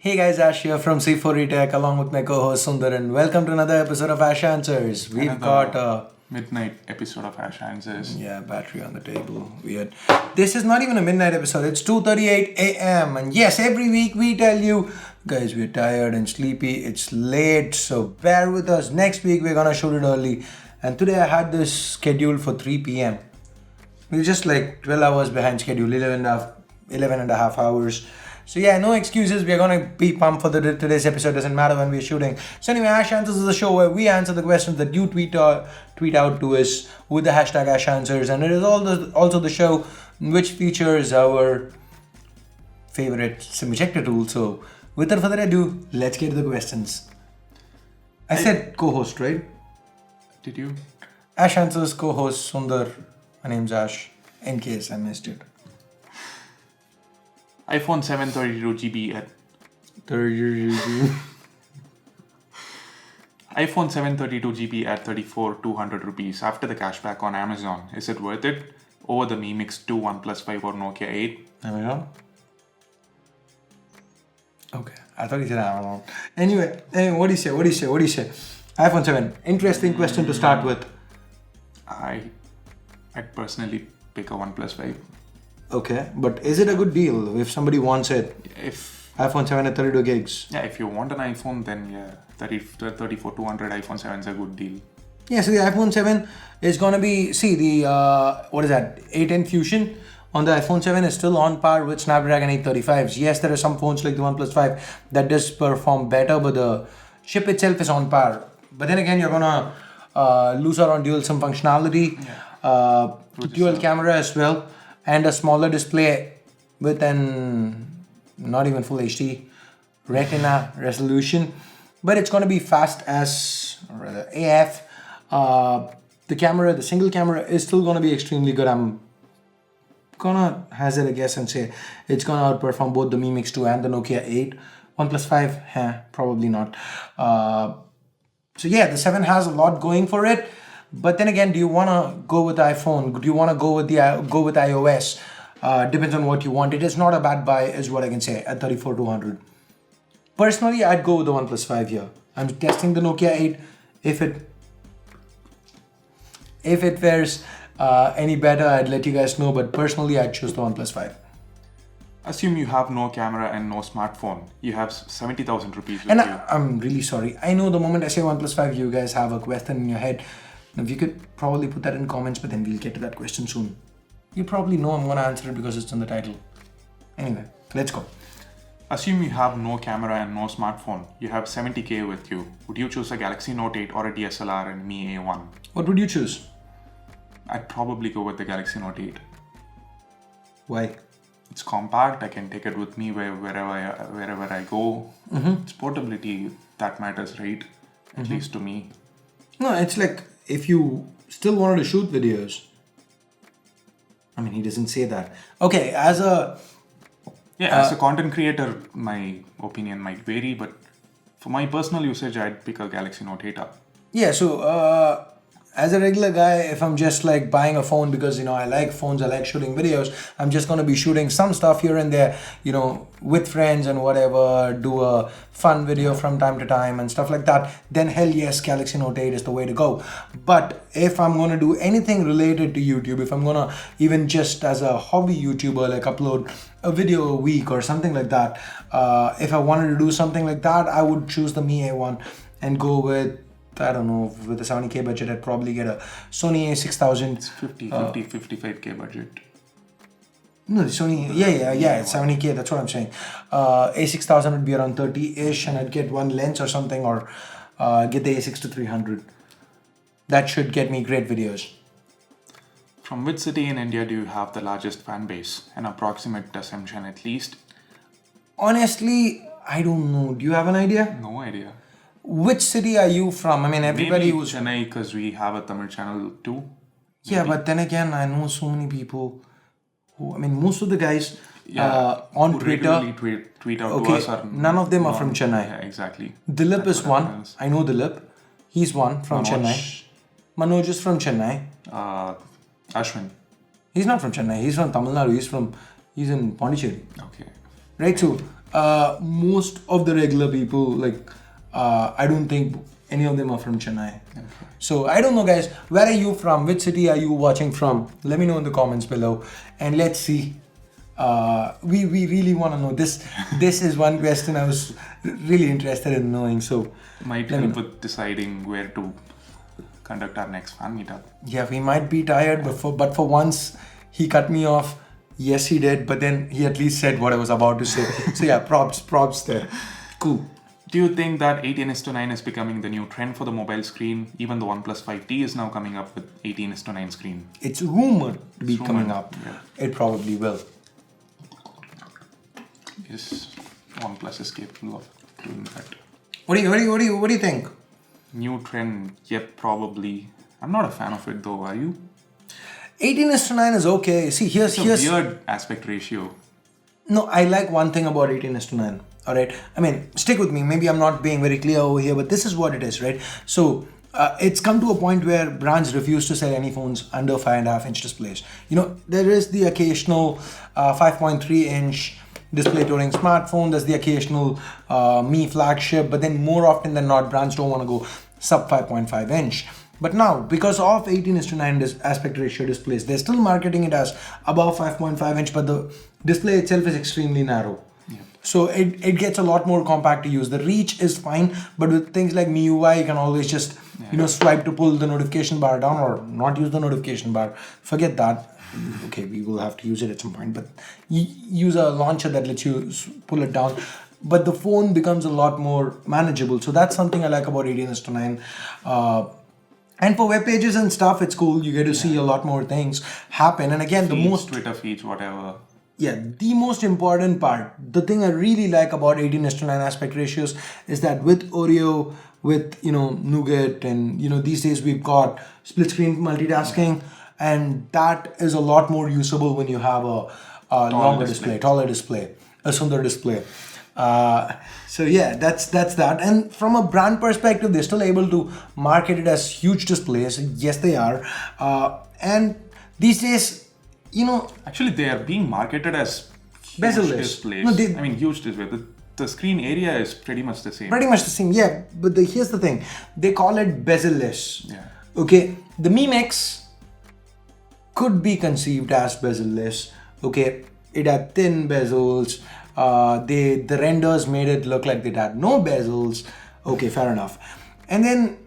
Hey guys, Ash here from C4E Tech along with my co-host Sundar, and welcome to another episode of Ash Answers. We've got a midnight episode of Ash Answers. battery on the table. Weird. This is not even a midnight episode. It's 2:38 a.m. And yes, every week we tell you, guys, we're tired and sleepy. It's late, so bear with us. Next week we're gonna shoot it early. And today I had this scheduled for 3 p.m. We're just like 12 hours behind schedule, 11 and a half hours. So yeah, no excuses. We're gonna be pumped for today's episode. Doesn't matter when we're shooting. So anyway, Ash Answers is a show where we answer the questions that you tweet out to us with the hashtag Ash Answers, and it is also the show which features our favorite semi-checker tool. So without further ado, let's get to the questions. I said co-host, right? Did you? Ash Answers co-host Sundar. My name's Ash. In case I missed it. iPhone 7 32GB at 30. iPhone 7 32GB at 34,200 rupees after the cashback on Amazon. Is it worth it? Over the Mi Mix 2, OnePlus 5 or Nokia 8? There we go. Okay, I thought he said Amazon. Anyway, what do you say? iPhone 7. Interesting question to start with. I'd personally pick a OnePlus 5. Okay, but is it a good deal if somebody wants it? If iPhone 7 at 32 gigs. Yeah, if you want an iPhone, then yeah, 34,200 iPhone 7 is a good deal. Yeah, so the iPhone 7 is gonna be, what is that, 810 Fusion on the iPhone 7 is still on par with Snapdragon 835s. Yes, there are some phones like the OnePlus 5 that does perform better, but the chip itself is on par. But then again, you're gonna lose out on dual SIM functionality, dual camera as well, and a smaller display with an not even full HD retina resolution, but it's going to be fast as rather AF. The single camera is still going to be extremely good. I'm gonna hazard a guess and say it's going to outperform both the Mi Mix 2 and the Nokia 8. OnePlus 5, probably not. So yeah, the 7 has a lot going for it. But then again, do you want to go with iPhone? Do you want to go with iOS? Depends on what you want. It is not a bad buy, is what I can say, at 34,200. Personally, I'd go with the OnePlus 5 here. I'm testing the Nokia 8. If it fares any better, I'd let you guys know. But personally, I'd choose the OnePlus 5. Assume you have no camera and no smartphone. You have 70,000 rupees with And you. I'm really sorry. I know the moment I say OnePlus 5, you guys have a question in your head. If you could probably put that in comments, but then we'll get to that question soon. You probably know I'm going to answer it because it's in the title. Anyway, let's go. Assume you have no camera and no smartphone. You have 70k with you. Would you choose a Galaxy Note 8 or a DSLR and Mi A1? What would you choose? I'd probably go with the Galaxy Note 8. Why? It's compact. I can take it with me wherever I go. It's portability that matters, right? At least to me. No, it's like if you still wanted to shoot videos. I mean, he doesn't say that. Okay, as a content creator, my opinion might vary, but for my personal usage, I'd pick a Galaxy Note 8 up. Yeah, so as a regular guy, if I'm just like buying a phone because, I like phones, I like shooting videos, I'm just going to be shooting some stuff here and there, with friends and whatever, do a fun video from time to time and stuff like that, then hell yes, Galaxy Note 8 is the way to go. But if I'm going to do anything related to YouTube, if I'm going to even just as a hobby YouTuber, like upload a video a week or something like that, if I wanted to do something like that, I would choose the Mi A1 and go with, I don't know, with a 70k budget, I'd probably get a Sony A6000. It's 55k budget. No, Sony, it's 70k, that's what I'm saying. A6000 would be around 30-ish, and I'd get one lens or something, or get the A6 to 300. That should get me great videos. From which city in India do you have the largest fan base? An approximate assumption at least? Honestly, I don't know. Do you have an idea? No idea. Which city are you from? I mean, everybody Maybe who's... Chennai, because we have a Tamil channel too. Yeah, but then again, I know so many people who... I mean, most of the guys on who Twitter... regularly tweet out to us are... None of them are from Chennai. Yeah, exactly. Dilip is one. I know Dilip. He's one from Chennai. Manoj is from Chennai. Ashwin. He's not from Chennai. He's from Tamil Nadu. He's in Pondicherry. Okay. Right? So, most of the regular people, like, I don't think any of them are from Chennai. Okay. So I don't know, guys. Where are you from? Which city are you watching from? Let me know in the comments below, and let's see. We really want to know this. This is one question I was really interested in knowing. So might help with deciding where to conduct our next fan meetup. Yeah, we might be tired, but for once he cut me off. Yes, he did, but then he at least said what I was about to say. So yeah, props there. Cool. Do you think that 18:9 is becoming the new trend for the mobile screen? Even the OnePlus 5T is now coming up with 18:9 screen. It's rumored to be coming up. Yeah. It probably will. Yes, OnePlus is capable of doing that. What do you think? New trend, yep, probably. I'm not a fan of it though. Are you? 18:9 is okay. See, here's a weird aspect ratio. No, I like one thing about 18:9. All right. I mean, stick with me. Maybe I'm not being very clear over here, but this is what it is, right? So it's come to a point where brands refuse to sell any phones under 5.5-inch displays. You know, there is the occasional 5.3-inch display touring smartphone. There's the occasional Mi flagship, but then more often than not, brands don't want to go sub 5.5-inch. But now, because of 18:9 aspect ratio displays, they're still marketing it as above 5.5-inch, but the display itself is extremely narrow. Yeah. So it gets a lot more compact to use. The reach is fine, but with things like Mi UI, you can always just swipe to pull the notification bar down or not use the notification bar. Forget that. Okay, we will have to use it at some point, but use a launcher that lets you pull it down. But the phone becomes a lot more manageable. So that's something I like about 18:9. And for web pages and stuff, it's cool. You get to see a lot more things happen. And again, the most Twitter feeds, whatever. Yeah, the most important part, the thing I really like about 18:9 aspect ratios is that with Oreo, with Nougat, and these days we've got split screen multitasking, and that is a lot more usable when you have a longer display, taller display, a Sundar display. So yeah, that's that. And from a brand perspective, they're still able to market it as huge displays. Yes, they are. And these days, actually they are being marketed as bezel-less displays. No, huge display. The screen area is pretty much the same. Pretty much the same, yeah. But here's the thing: they call it bezel-less. Yeah. Okay, the Mi Mix could be conceived as bezel-less. Okay, it had thin bezels. The renders made it look like it had no bezels. Okay, fair enough. And then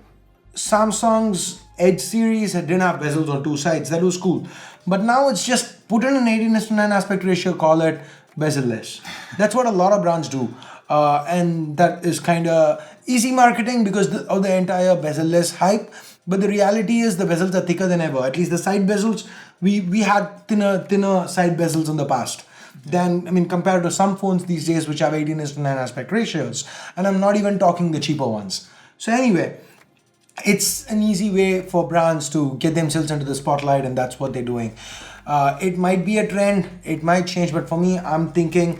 Samsung's Edge series didn't have bezels on two sides. That was cool. But now it's just put in an 18:9 aspect ratio, call it bezel-less. That's what a lot of brands do. And that is kind of easy marketing because of the entire bezel-less hype. But the reality is the bezels are thicker than ever. At least the side bezels, we had thinner side bezels in the past. Then, compared to some phones these days which have 18:9 aspect ratios. And I'm not even talking the cheaper ones. So anyway, it's an easy way for brands to get themselves into the spotlight, and that's what they're doing. It might be a trend, it might change, but for me, I'm thinking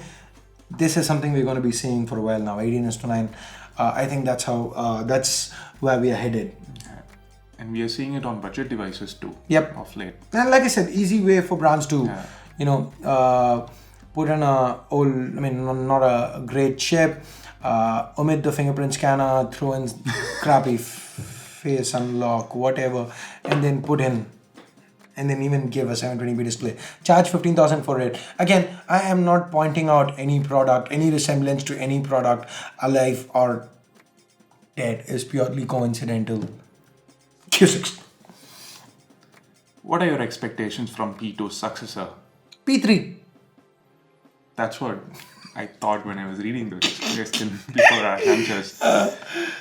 this is something we're going to be seeing for a while now. 18:9. I think that's where we are headed. And we are seeing it on budget devices too. Yep. Of late. And like I said, easy way for brands to, put in not a great chip, omit the fingerprint scanner, throw in crappy face unlock, whatever, and then put in, and then even give a 720p display. Charge 15,000 for it. Again, I am not pointing out any product, any resemblance to any product, alive or dead, is purely coincidental. Q6. What are your expectations from P2's successor? P3. That's what I thought when I was reading this question before our answers.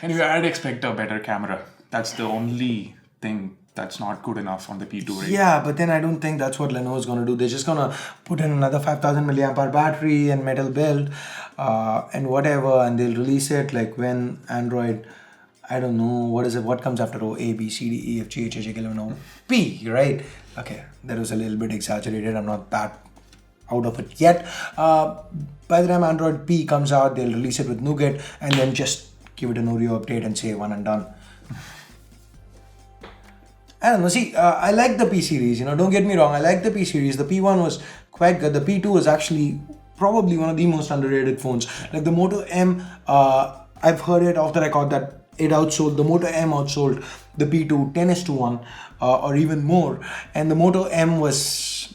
Anyway, I'd expect a better camera. That's the only thing that's not good enough on the P2, right? Yeah, but then I don't think that's what Lenovo's going to do. They're just going to put in another 5,000 milliampere battery and metal build and whatever, and they'll release it like when Android, I don't know, what comes after O, A, B, C, D, E, F, G, H, I, J, K, L, M, N, O, P, right? Okay, that was a little bit exaggerated. I'm not that out of it yet. By the time Android P comes out, they'll release it with Nougat and then just give it an Oreo update and say one and done. I don't know. See, I like the P series. Don't get me wrong. I like the P series. The P1 was quite good. The P2 was actually probably one of the most underrated phones. Like the Moto M, I've heard it off the record that it outsold, the Moto M outsold the P2 10:1 or even more. And the Moto M was,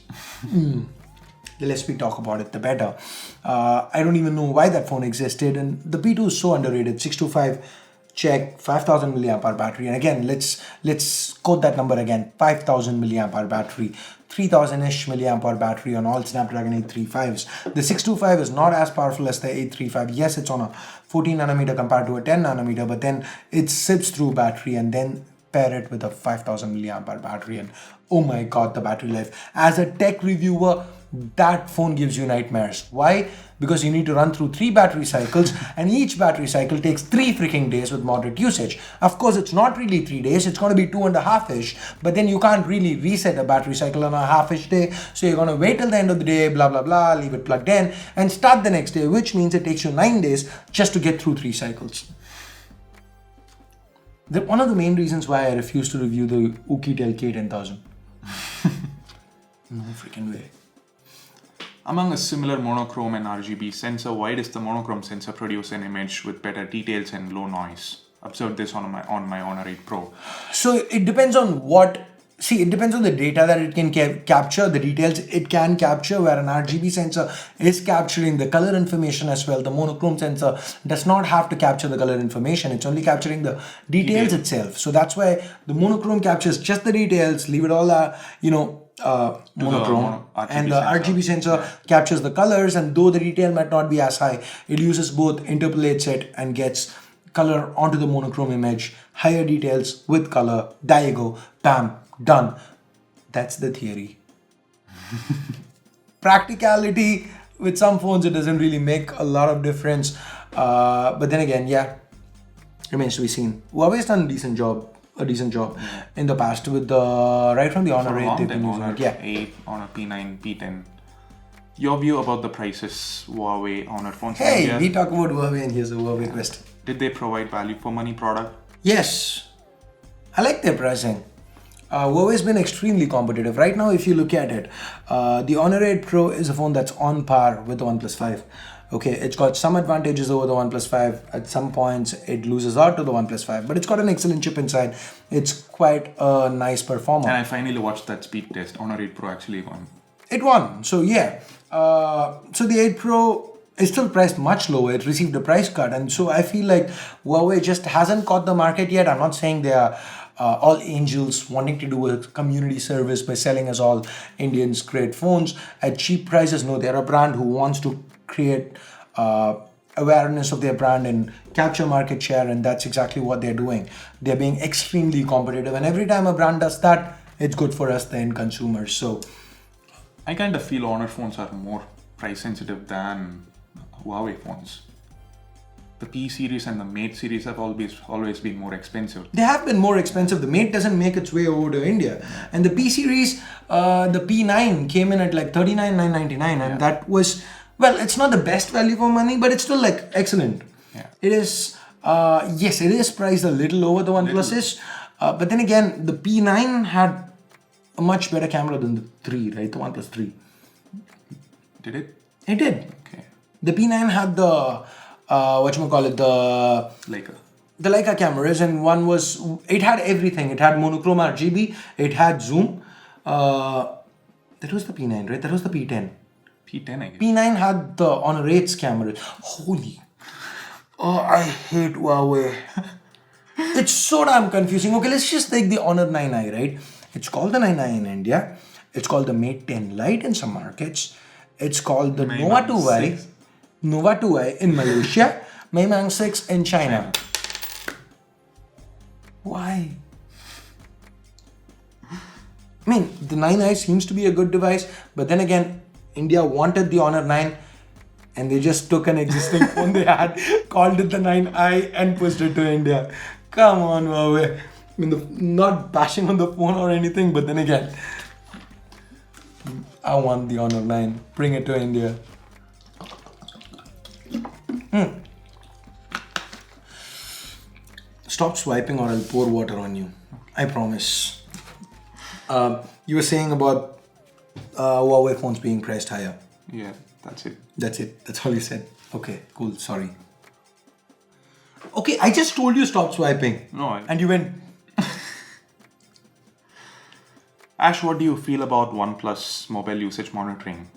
the less we talk about it, the better. I don't even know why that phone existed. And the P2 is so underrated. 625 check, 5000 milliamp hour battery. And again, let's quote that number again, 5000 milliamp hour battery. 3000-ish milliamp hour battery on all Snapdragon 835s. The 625 is not as powerful as the 835. Yes, it's on a 14 nanometer compared to a 10 nanometer, but then it sips through battery, and then pair it with a 5000 milliamp hour battery, and oh my god, the battery life. As a tech reviewer, that phone gives you nightmares. Why? Because you need to run through 3 battery cycles, and each battery cycle takes 3 freaking days with moderate usage. Of course, it's not really 3 days, it's going to be 2.5-ish, but then you can't really reset a battery cycle on a half-ish day, so you're going to wait till the end of the day, blah blah blah, leave it plugged in, and start the next day, which means it takes you 9 days just to get through 3 cycles. One of the main reasons why I refuse to review the Oukitel K10000. No freaking way. Among a similar monochrome and RGB sensor, why does the monochrome sensor produce an image with better details and low noise? Observed this on my Honor 8 Pro. So it depends on what. See, it depends on the data that it can capture, the details it can capture, where an RGB sensor is capturing the color information as well. The monochrome sensor does not have to capture the color information. It's only capturing the details itself. So that's why the monochrome captures just the details, leave it all, monochrome. And the RGB sensor captures the colors, and though the detail might not be as high, it uses both, interpolates it, and gets color onto the monochrome image, higher details with color, there you go, bam, done. That's the theory. Practicality, with some phones it doesn't really make a lot of difference, but then again, yeah, remains to be seen. Huawei's done a decent job in the past with the right from the Honor 8 they've been using it. Yeah, 8, Honor P9, P10. Your view about the prices Huawei Honor phones? Hey, we talk about Huawei, and here's a Huawei question. Did they provide value for money product? Yes, I like their pricing. Huawei's been extremely competitive. Right now, if you look at it, the Honor 8 Pro is a phone that's on par with the OnePlus 5. Okay, it's got some advantages over the OnePlus 5. At some points, it loses out to the OnePlus 5, but it's got an excellent chip inside. It's quite a nice performer. And I finally watched that speed test. Honor 8 Pro actually won. It won. So yeah. So the 8 Pro is still priced much lower. It received a price cut, and so I feel like Huawei just hasn't caught the market yet. I'm not saying they are all angels wanting to do a community service by selling us all Indians great phones at cheap prices. No, they're a brand who wants to create awareness of their brand and capture market share, and that's exactly what they're doing. They're being extremely competitive, and every time a brand does that, it's good for us, the end consumers. So I kind of feel Honor phones are more price sensitive than Huawei phones. The P series and the Mate series have always been more expensive. They have been more expensive. The Mate doesn't make its way over to India. And the P series, the P9 came in at like $39,999, and that was, well, it's not the best value for money, but it's still like excellent. Yeah. It is, yes, it is priced a little over the OnePlus is, but then again, the P9 had a much better camera than the 3, right? The OnePlus 3. Did it? It did. Okay. The P9 had the the Leica cameras, and one was, it had everything. It had monochrome RGB, it had zoom. That was the P9, right? That was the P10. P10, I guess. P9 had the Honor 8's cameras. Holy. Oh, I hate Huawei. It's so damn confusing. Okay, let's just take the Honor 9i, right? It's called the 9i in India. It's called the Mate 10 Lite in some markets. It's called the Nova 2i in Malaysia, Maymang 6 in China. Why? I mean, the 9i seems to be a good device, but then again, India wanted the Honor 9, and they just took an existing phone they had, called it the 9i, and pushed it to India. Come on, Huawei. I mean, not bashing on the phone or anything, but then again, I want the Honor 9. Bring it to India. Stop swiping or I'll pour water on you. I promise. You were saying about Huawei phones being priced higher. Yeah. That's it. That's it. That's all you said. Okay, cool. Sorry. Okay, I just told you stop swiping. No, And you went, Ash, what do you feel about OnePlus mobile usage monitoring?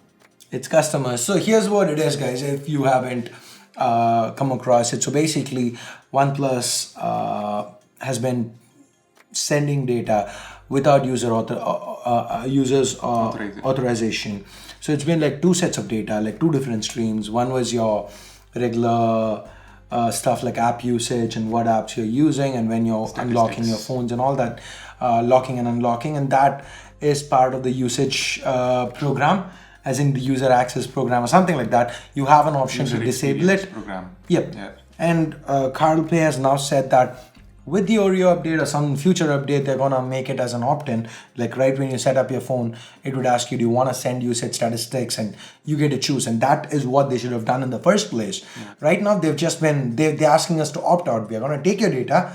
it's customers. So here's what it is, guys, if you haven't come across it. So basically, OnePlus has been sending data without users authorization. So it's been like two sets of data, like two different streams. One was your regular stuff like app usage and what apps you're using and when you're unlocking your phones and all that, locking and unlocking, and that is part of the usage program, as in the user access program or something like that. You have an option to disable it. Program. Yep. Yeah. And CarPlay has now said that with the Oreo update or some future update, they're gonna make it as an opt-in. Like right when you set up your phone, it would ask you, do you want to send usage statistics, and you get to choose. And that is what they should have done in the first place. Yeah. Right now, they're asking us to opt out. We're gonna take your data.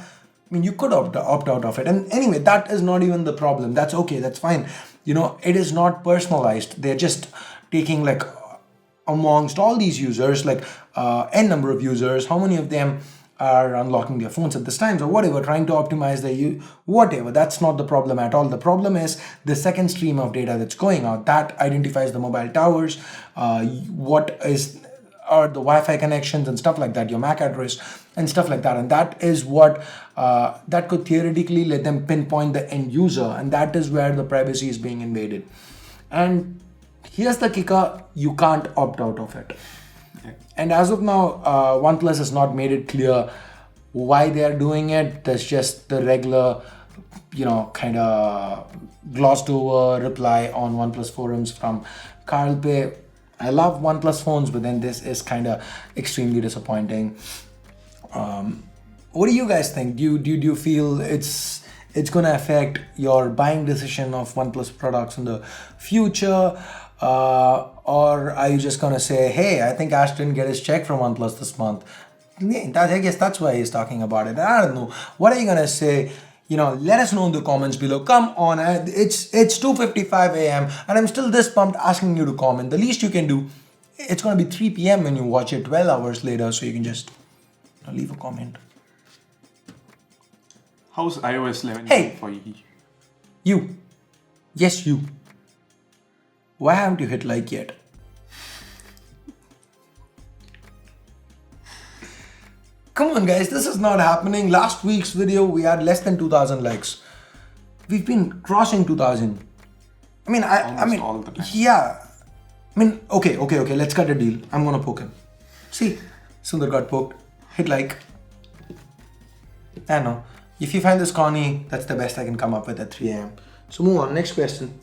I mean, you could opt out of it. And anyway, that is not even the problem. That's okay. That's fine. You know, it is not personalized. They're just taking like amongst all these users, like n number of users, how many of them are unlocking their phones at this time or whatever, trying to optimize their whatever. That's not the problem at all. The problem is the second stream of data that's going out that identifies the mobile towers, what is are the Wi-Fi connections and stuff like that, your MAC address and stuff like that. And that is what that could theoretically let them pinpoint the end user, and that is where the privacy is being invaded. And here's the kicker, you can't opt out of it. And as of now, OnePlus has not made it clear why they are doing it. There's just the regular, kind of glossed over reply on OnePlus forums from CarPlay. I love OnePlus phones, but then this is kind of extremely disappointing. What do you guys think? Do you feel it's going to affect your buying decision of OnePlus products in the future? Or are you just going to say, hey, I think Ash didn't get his check from OnePlus this month? I guess that's why he's talking about it. I don't know. What are you going to say? Let us know in the comments below. Come on, it's 2:55 a.m. and I'm still this pumped asking you to comment. The least you can do, it's going to be 3 p.m. when you watch it 12 hours later, so you can just leave a comment. How's iOS 11 for you? You. Yes, you. Why haven't you hit like yet? Come on guys, this is not happening. Last week's video, we had less than 2,000 likes. We've been crossing 2,000. I mean, I mean, all the time. Yeah. I mean, okay, let's cut a deal. I'm gonna poke him. See, Sundar got poked. Hit like. I know. If you find this corny, that's the best I can come up with at 3 a.m. So move on, next question.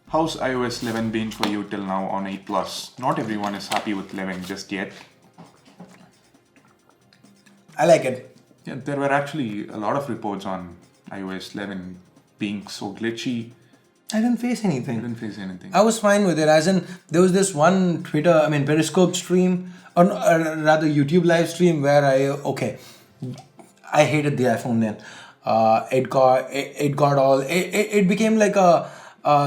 How's iOS 11 been for you till now on 8 Plus? Not everyone is happy with 11 just yet. I like it. Yeah, there were actually a lot of reports on iOS 11 being so glitchy. I didn't face anything. I was fine with it. As in, there was this one Periscope stream, or rather YouTube live stream where I hated the iPhone then. It became like a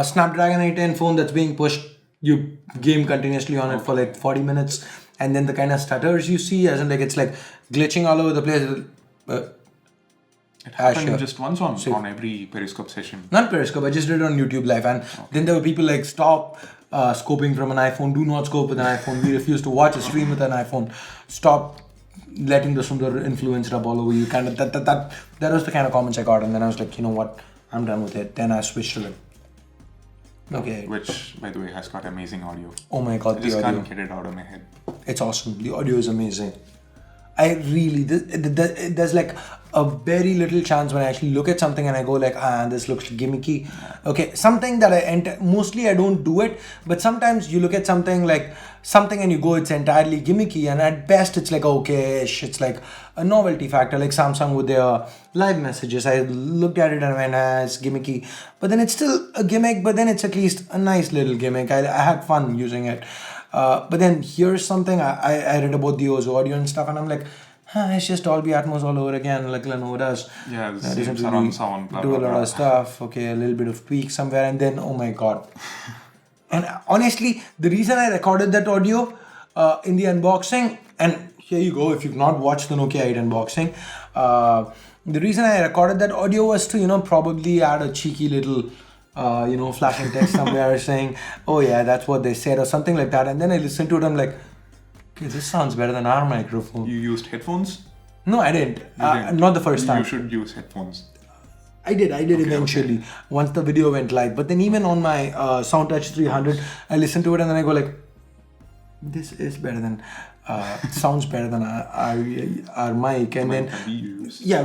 Snapdragon 810 phone that's being pushed. You game continuously on it for like 40 minutes, and then the kind of stutters you see, as in like it's like glitching all over the place. It happened just once on every Periscope session. Not Periscope, I just did it on YouTube Live, and then there were people like, stop scoping from an iPhone, do not scope with an iPhone, we refuse to watch a stream with an iPhone, stop letting the Sundar influence rub all over you. Kind of that was the kind of comments I got, and then I was like, you know what, I'm done with it. Then I switched to it. Okay. Which, by the way, has got amazing audio. Oh my god, the audio. I just can't get it out of my head. It's awesome. The audio is amazing. There's like a very little chance when I actually look at something and I go like, this looks gimmicky. Okay, something that mostly I don't do it, but sometimes you look at something and you go, it's entirely gimmicky, and at best it's like, okay-ish, it's like a novelty factor, like Samsung with their live messages. I looked at it and went, it's gimmicky, but then it's still a gimmick, but then it's at least a nice little gimmick. I had fun using it. But then here's something, I read about the Ozo audio and stuff, and I'm like, it's just Dolby Atmos all over again, like Lenovo does. Yeah, the same surround sound, do a lot of stuff, okay, a little bit of tweak somewhere, and then, oh my god. And honestly, the reason I recorded that audio in the unboxing, and here you go, if you've not watched the Nokia 8 unboxing, the reason I recorded that audio was to, probably add a cheeky little, flashing text somewhere saying, oh yeah, that's what they said or something like that. And then I listened to it, I'm like, okay, this sounds better than our microphone. You used headphones? No, I didn't. Not the first time. You should use headphones. I did eventually, once the video went live. But then even on my SoundTouch 300, I listened to it and then I go like, this is better than, sounds better than our mic. And then,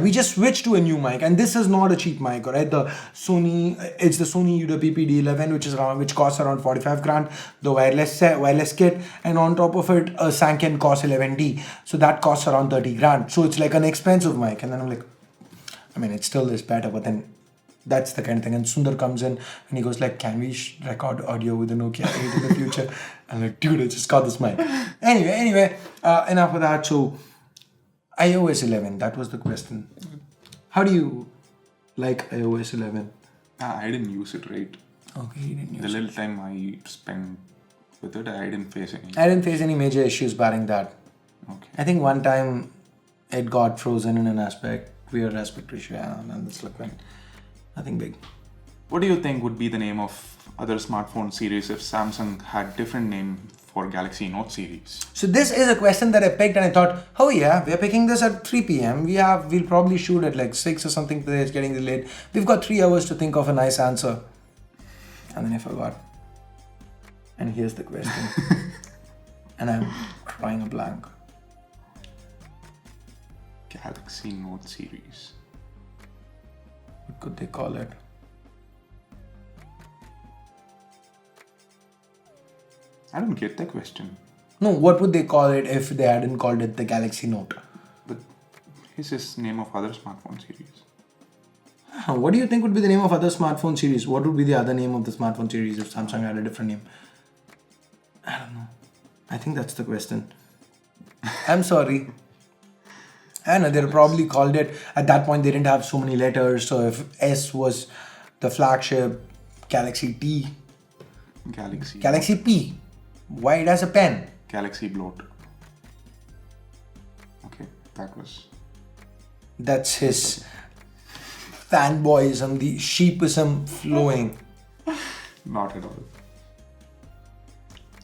we just switched to a new mic. And this is not a cheap mic, alright? It's the Sony UWP-D11, which costs around 45 grand, the wireless kit. And on top of it, a Sanken costs 11D. So that costs around 30 grand. So it's like an expensive mic. And then I'm like, it still is better, but then that's the kind of thing. And Sundar comes in and he goes like, can we record audio with the Nokia 8 in the future? I'm like, dude, I just got this mic. Anyway, enough of that. So iOS 11, that was the question. How do you like iOS 11? I didn't use it, right? Okay, you didn't use it. The little time I spent with it, I didn't face any. I didn't face any major issues barring that. Okay. I think one time it got frozen in an weird aspect ratio, and it's like nothing big. What do you think would be the name of other smartphone series if Samsung had different name for Galaxy Note series? So this is a question that I picked and I thought, oh yeah, we're picking this at 3 p.m. We'll probably shoot at like 6 or something today. It's getting delayed. We've got 3 hours to think of a nice answer. And then I forgot. And here's the question. And I'm drawing a blank. Galaxy Note series. What could they call it? I don't get the question. No, what would they call it if they hadn't called it the Galaxy Note? But this is name of other smartphone series. What do you think would be the name of other smartphone series? What would be the other name of the smartphone series if Samsung had a different name? I don't know. I think that's the question. I'm sorry. I know they probably called it, at that point they didn't have so many letters, so if S was the flagship, Galaxy T, Galaxy P, why it has a pen? Galaxy Bloat. Okay, that's his fanboyism, the sheepism flowing. Not at all.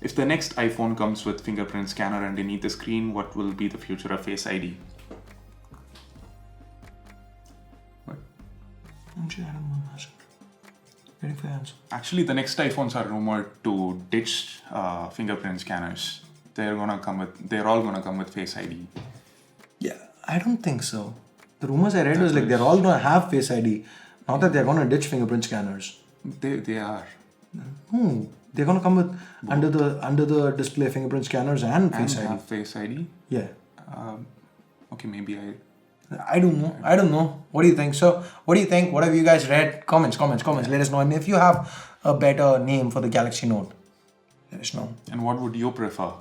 If the next iPhone comes with fingerprint scanner underneath the screen, what will be the future of Face ID? Actually, I don't know. Waiting for your answer. Actually, the next iPhones are rumored to ditch fingerprint scanners. They're all gonna come with Face ID. Yeah, I don't think so. The rumors I read was like they're all gonna have Face ID. Not that they're gonna ditch fingerprint scanners. They are. They're gonna come with under the display fingerprint scanners and Face ID. Have Face ID? Yeah. Okay, maybe I don't know. What do you think? So, what do you think? What have you guys read? Comments. Let us know. And if you have a better name for the Galaxy Note, let us know. And what would you prefer?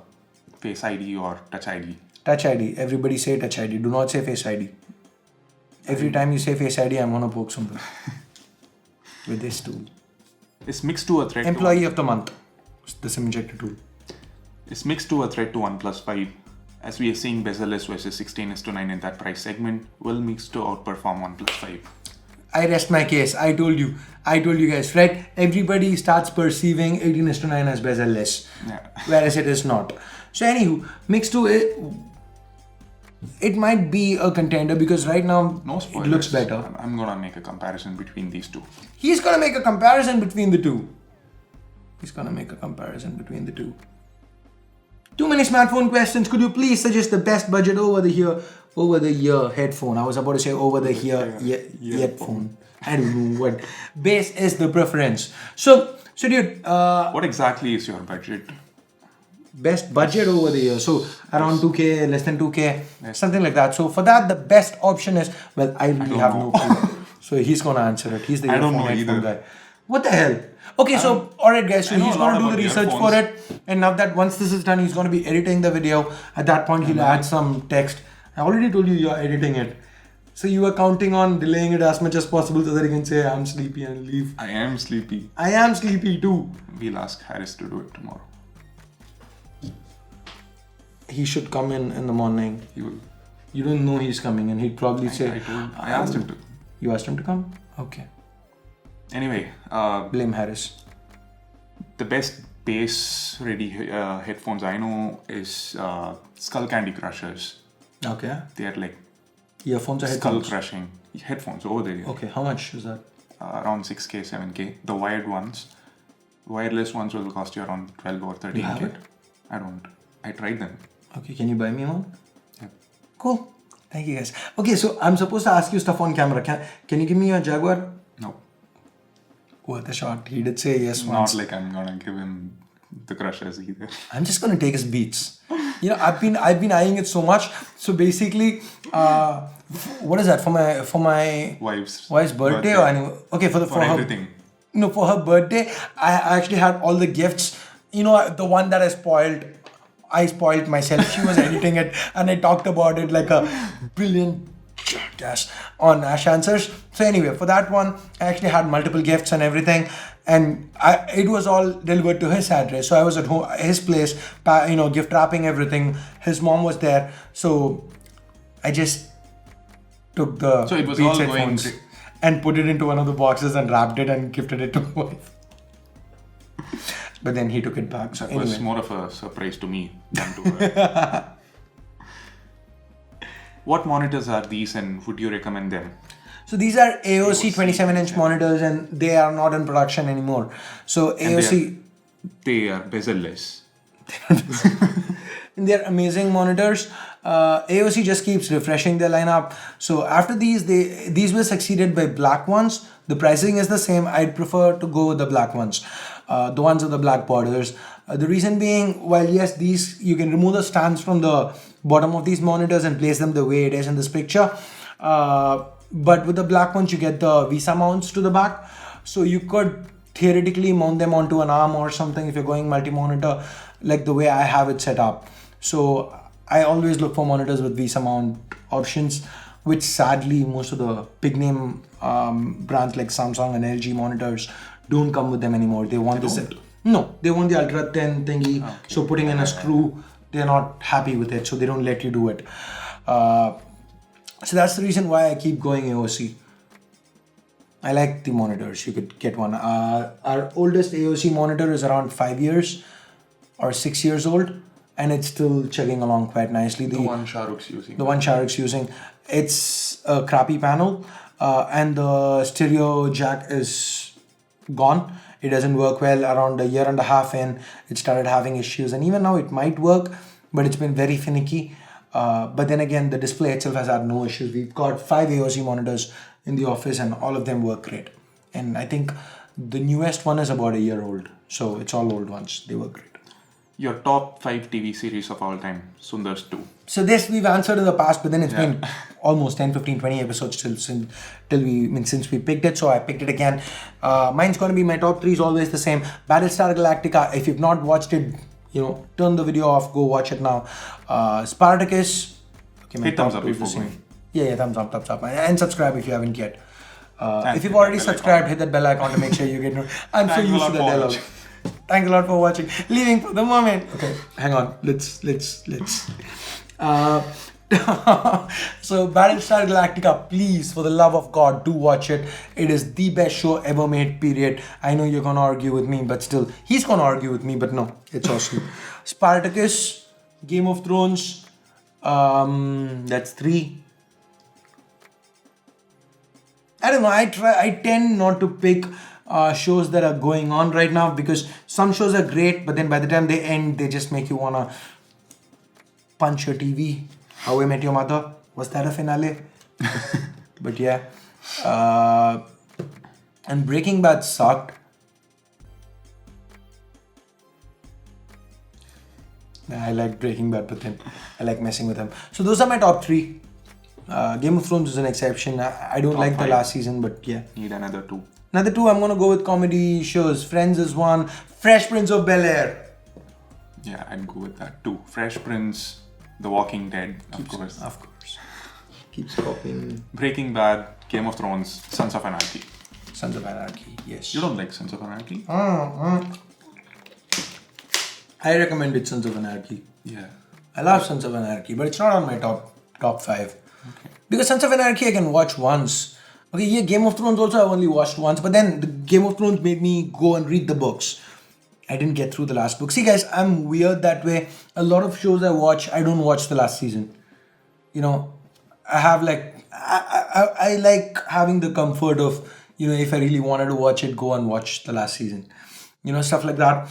Face ID or Touch ID? Touch ID. Everybody say Touch ID. Do not say Face ID. Every time you say Face ID, I'm gonna poke something with this tool. Is Mix 2 a threat? Employee of the month. The SIM injector tool. Is Mix 2 a threat to OnePlus 5? As we are seeing bezel-less versus 16:9 in that price segment, will Mix 2 outperform OnePlus 5? I rest my case. I told you guys, right? Everybody starts perceiving 18:9 as bezel-less, whereas it is not. So anywho, Mix 2, it might be a contender because right now it looks better. I'm gonna make a comparison between these two. He's gonna make a comparison between the two. Too many smartphone questions. Could you please suggest the best budget over the ear headphone? I was about to say over the ear headphone. I don't know what. Base is the preference. So dude, what exactly is your budget? Best budget over the year. So around 2K, less than 2K, something like that. So for that, the best option is, well, I really have no clue. So he's gonna answer it. He's the earphone headphone guy. What the hell? Okay, so alright guys, so he's gonna do the research for it. And now that once this is done, he's gonna be editing the video. At that point, he'll add some text. I already told you you're editing it. So you were counting on delaying it as much as possible so that you can say, I'm sleepy and leave. I am sleepy. I am sleepy too. We'll ask Harris to do it tomorrow. He should come in the morning. He will. You don't know he's coming and he'd probably say... I asked him to. You asked him to come? Okay. Anyway. Blame Harris. The best bass-ready headphones I know is Skull Candy Crushers. Okay. They are like earphones or headphones? Skull-crushing headphones over there. Okay, how much is that? Around 6K, 7K. The wired ones. Wireless ones will cost you around 12 or 13K. You have it? I don't. I tried them. Okay, can you buy me one? Yeah. Cool. Thank you guys. Okay, so I'm supposed to ask you stuff on camera. Can you give me a Jaguar? No. Worth a shot. He did say yes Not once. like I'm gonna give him the Crushers either. I'm just gonna take his beats. You know, I've been eyeing it so much. So basically, what is that for my Wife's birthday or anyway? Okay, for her everything. No, for her birthday, I actually had all the gifts. You know, the one that I spoiled myself. She was editing it and I talked about it like a brilliant jackass on Ash Answers. So anyway, for that one, I actually had multiple gifts and everything. And it was all delivered to his address. So I was at home, his place, gift wrapping everything. His mom was there. So I just took the So it was Beats all going headphones and put it into one of the boxes and wrapped it and gifted it to my wife. But then he took it back. So It anyway. was more of a surprise to me than to her. What monitors are these and would you recommend them? So these are AOC 27-inch monitors and they are not in production anymore. So AOC... They are bezel-less. They're amazing monitors. AOC just keeps refreshing their lineup. So after these were succeeded by black ones. The pricing is the same. I'd prefer to go with the black ones. The ones with the black borders. The reason being, while yes, these you can remove the stands from the bottom of these monitors and place them the way it is in this picture. But with the black ones, you get the Visa mounts to the back. So you could theoretically mount them onto an arm or something if you're going multi-monitor, like the way I have it set up. So I always look for monitors with Visa mount options, which sadly most of the big name brands like Samsung and LG monitors don't come with them anymore. They want this. No, they want the ultra thin thingy. Okay. So putting in a screw, they're not happy with it. So they don't let you do it. So that's the reason why I keep going AOC. I like the monitors. You could get one. Our oldest AOC monitor is around 5 years or 6 years old, and it's still chugging along quite nicely. The one Shahrukh's using. The one Shahrukh's using. It's a crappy panel, and the stereo jack is gone. It doesn't work well. Around a year and a half in, it started having issues, and even now it might work, but it's been very finicky. But then again, the display itself has had no issues. We've got 5 AOC monitors in the office and all of them work great. And I think the newest one is about a year old. So it's all old ones. They work great. Your top 5 TV series of all time, Sundar's 2. So this we've answered in the past, but then it's been almost 10, 15, 20 episodes since we picked it. So I picked it again. Mine's going to be my top 3 is always the same. Battlestar Galactica. If you've not watched it, turn the video off, go watch it now. Spartacus. Okay, hit thumbs up before going. Yeah, thumbs up. And subscribe if you haven't yet. If you've already subscribed, hit that bell icon to make sure you get notified. I'm so used to the dialogue. Thanks a lot for watching. Leaving for the moment. Okay, hang on. Let's. So Battlestar Galactica, please, for the love of God, do watch it. It is the best show ever made, period. I know you're gonna argue with me, but still, he's gonna argue with me, but no, it's awesome. Spartacus, Game of Thrones, that's 3. I don't know, I tend not to pick shows that are going on right now because some shows are great, but then by the time they end, they just make you wanna punch your TV. How I Met Your Mother. Was that a finale? But yeah. And Breaking Bad sucked. I like Breaking Bad, but then I like messing with them. So those are my top 3. Game of Thrones is an exception. I don't like the last season, but yeah. Need another 2. Another 2, I'm gonna go with comedy shows. Friends is 1. Fresh Prince of Bel-Air. Yeah, I'd go with that too. Fresh Prince, The Walking Dead, of course. Of course. Keeps copying. Breaking Bad, Game of Thrones, Sons of Anarchy. Sons of Anarchy, yes. You don't like Sons of Anarchy? I recommended Sons of Anarchy. Yeah. I love Sons of Anarchy, but it's not on my top 5. Okay. Because Sons of Anarchy I can watch once. Okay, yeah, Game of Thrones also I've only watched once, but then the Game of Thrones made me go and read the books. I didn't get through the last book. See guys, I'm weird that way. A lot of shows I watch, I don't watch the last season. You know, I have like, I like having the comfort of, you know, if I really wanted to watch it, go and watch the last season. You know, stuff like that.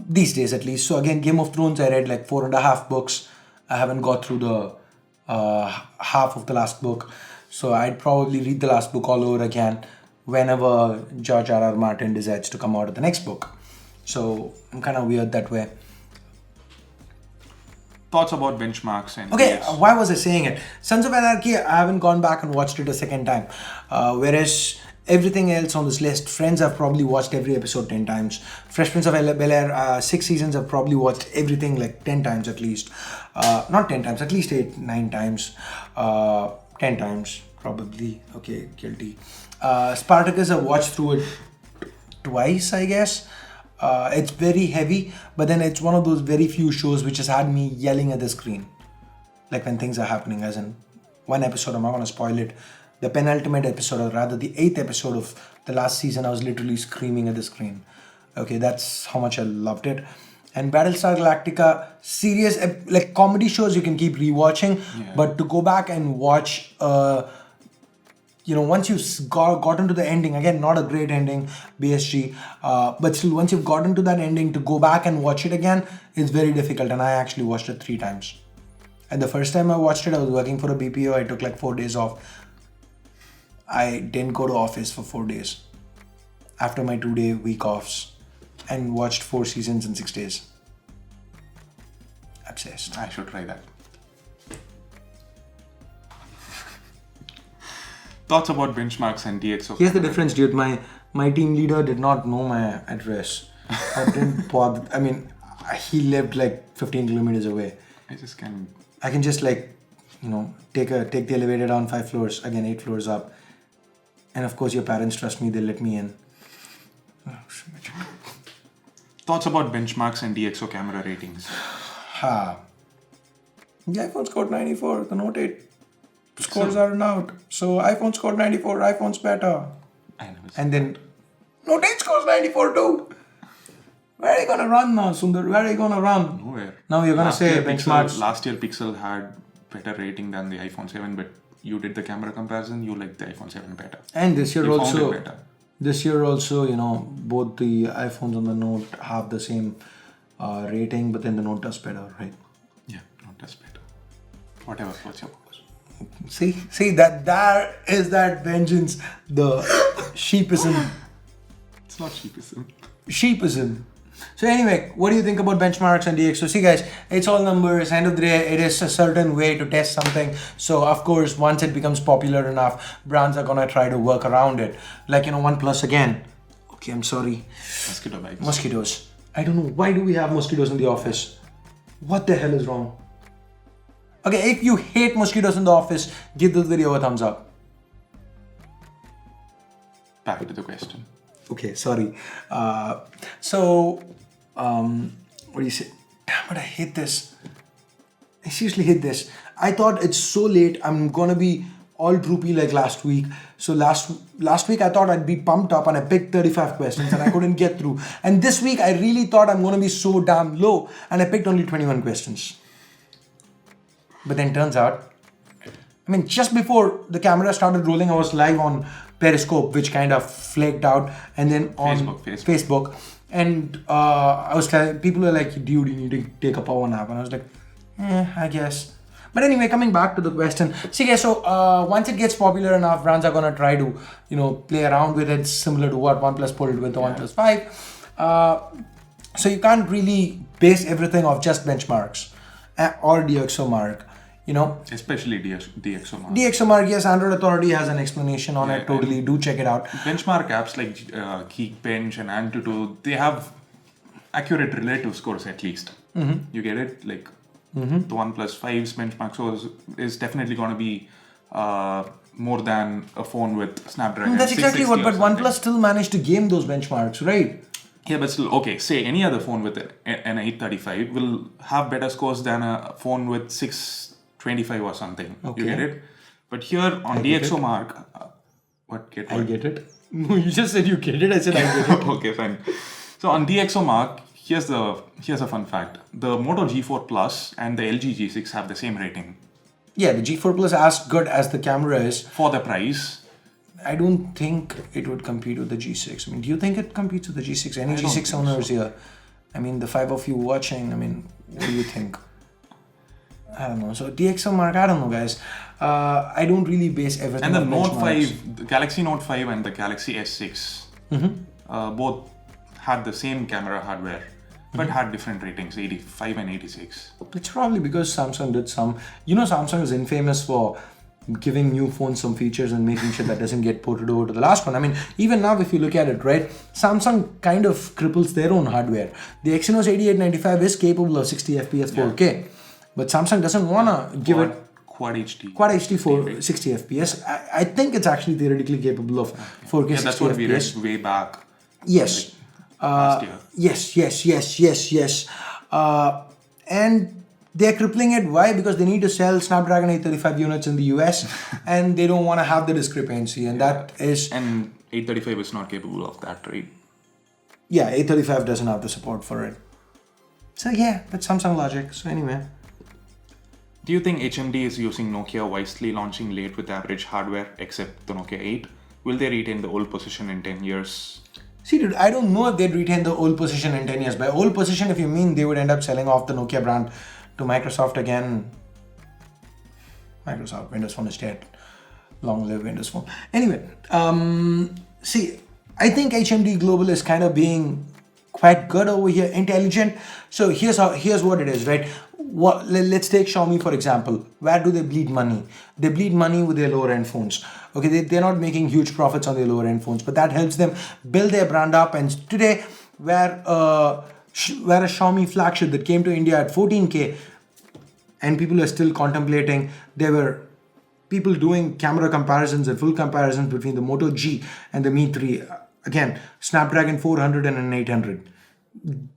These days at least. So again, Game of Thrones, I read like 4.5 books. I haven't got through the half of the last book. So I'd probably read the last book all over again whenever George R.R. Martin decides to come out with the next book. So I'm kind of weird that way. Thoughts about benchmarks and okay, dates? Why was I saying it? Sons of Anarchy, I haven't gone back and watched it a second time. Whereas everything else on this list, Friends, I've probably watched every episode 10 times. Fresh Prince of Bel-Air, 6 seasons, I've probably watched everything like 10 times at least. Not 10 times, at least 8, 9 times. 10 times, probably. Okay, guilty. Spartacus, I've watched through it twice, I guess. It's very heavy, but then it's one of those very few shows which has had me yelling at the screen. Like when things are happening, as in one episode, I'm not going to spoil it. The penultimate episode, or rather the 8th episode of the last season, I was literally screaming at the screen. Okay, that's how much I loved it. And Battlestar Galactica, serious, like comedy shows you can keep rewatching, but to go back and watch, you know, once you've gotten to the ending, again, not a great ending, BSG, but still, once you've gotten to that ending, to go back and watch it again is very difficult, and I actually watched it 3 times. And the first time I watched it, I was working for a BPO, I took like 4 days off. I didn't go to office for 4 days after my 2-day week offs and watched 4 seasons in 6 days. Obsessed. I should try that. Thoughts about benchmarks and DxO? Here's the difference, dude. My team leader did not know my address. I didn't bother. I mean, he lived like 15 kilometers away. I can just like, you know, take the elevator down 5 floors, again 8 floors up. And of course, your parents trust me, they'll let me in. Thoughts about benchmarks and DxO camera ratings? The iPhone scored 94, the Note 8 scores aren't out. So iPhone scored 94, iPhone's better. And then Note 8 scores 94 too. Where are you gonna run now, Sundar? Where are you gonna run? Nowhere. Now you're gonna say benchmarks. Last year Pixel had better rating than the iPhone 7, but you did the camera comparison, you liked the iPhone 7 better. And this year you also, found it better. This year also, you know, both the iPhones and the Note have the same rating, but then the Note does better, right? Yeah, Note does better. Whatever, what's your purpose? See that there is that vengeance, the sheepism. It's not sheepism. Sheepism. So anyway, what do you think about benchmarks and DxO? See guys, it's all numbers. End of the day, it is a certain way to test something. So of course, once it becomes popular enough, brands are gonna try to work around it. Like, you know, OnePlus again. Okay, I'm sorry. Mosquito bites. Mosquitoes. I don't know. Why do we have mosquitoes in the office? What the hell is wrong? Okay, if you hate mosquitoes in the office, give this video a thumbs up. Back to the question. Okay, sorry. What do you say? Damn it, I hate this. I seriously hate this. I thought it's so late, I'm gonna be all droopy like last week. So last week I thought I'd be pumped up and I picked 35 questions and I couldn't get through. And this week I really thought I'm gonna be so damn low and I picked only 21 questions. But then turns out, I mean, just before the camera started rolling, I was live on Periscope, which kind of flaked out, and then on Facebook. And I was telling people were like, dude, you need to take a power nap. And I was like, I guess. But anyway, coming back to the question. See guys, so once it gets popular enough, brands are gonna try to, you know, play around with it, similar to what OnePlus pulled with the OnePlus 5. So you can't really base everything off just benchmarks or DxO mark. You know, especially DxO mark. DxO mark, yes, Android Authority has an explanation on it. Totally, do check it out. Benchmark apps like Geekbench and Antutu, they have accurate relative scores at least. Mm-hmm. You get it? Like The OnePlus 5's benchmark scores is definitely going to be more than a phone with Snapdragon. That's exactly 660 what, or but something. OnePlus still managed to game those benchmarks, right? Yeah, but still, okay, say any other phone with an 835 will have better scores than a phone with 625 or something. Okay. You get it? But here on get DxO it. Mark, what get I what? get it. No, you just said you get it. I said I get it. Okay, fine. So on DxO Mark, here's a fun fact. The Moto G4 Plus and the LG G6 have the same rating. Yeah, the G4 Plus as good as the camera is. For the price, I don't think it would compete with the G6. I mean, do you think it competes with the G6? Any don't G6 think owners here? I mean, the 5 of you watching, I mean, what do you think? I don't know. So DxO Mark, I don't know, guys. I don't really base everything and the on Note benchmarks. 5, the Galaxy Note 5 and the Galaxy S6, both had the same camera hardware, but had different ratings, 85 and 86. It's probably because Samsung did some. You know, Samsung is infamous for giving new phones some features and making sure that doesn't get ported over to the last one. I mean, even now, if you look at it, right, Samsung kind of cripples their own hardware. The Exynos 8895 is capable of 60 FPS 4K, but Samsung doesn't want to give it Quad HD. Quad HD for 60 FPS. I think it's actually theoretically capable of 4K Yeah, 60 that's what we FPS. read way back Yes. last year. Yes. And they're crippling it. Why? Because they need to sell Snapdragon 835 units in the US and they don't want to have the discrepancy. And that is... And 835 is not capable of that, right? Yeah, 835 doesn't have the support for it. So yeah, that's Samsung logic. So anyway. Do you think HMD is using Nokia wisely, launching late with average hardware, except the Nokia 8? Will they retain the old position in 10 years? See, dude, I don't know if they'd retain the old position in 10 years. By old position, if you mean they would end up selling off the Nokia brand to Microsoft again. Microsoft, Windows Phone is dead. Long live Windows Phone. Anyway, see, I think HMD Global is kind of being quite good over here, intelligent. So here's what it is, right? Let's take Xiaomi for example. Where do they bleed money? They bleed money with their lower end phones. Okay, they're not making huge profits on their lower end phones, but that helps them build their brand up. And today, where a Xiaomi flagship that came to India at 14K, and people are still contemplating, there were people doing camera comparisons and full comparisons between the Moto G and the Mi 3. Again, Snapdragon 400 and an 800.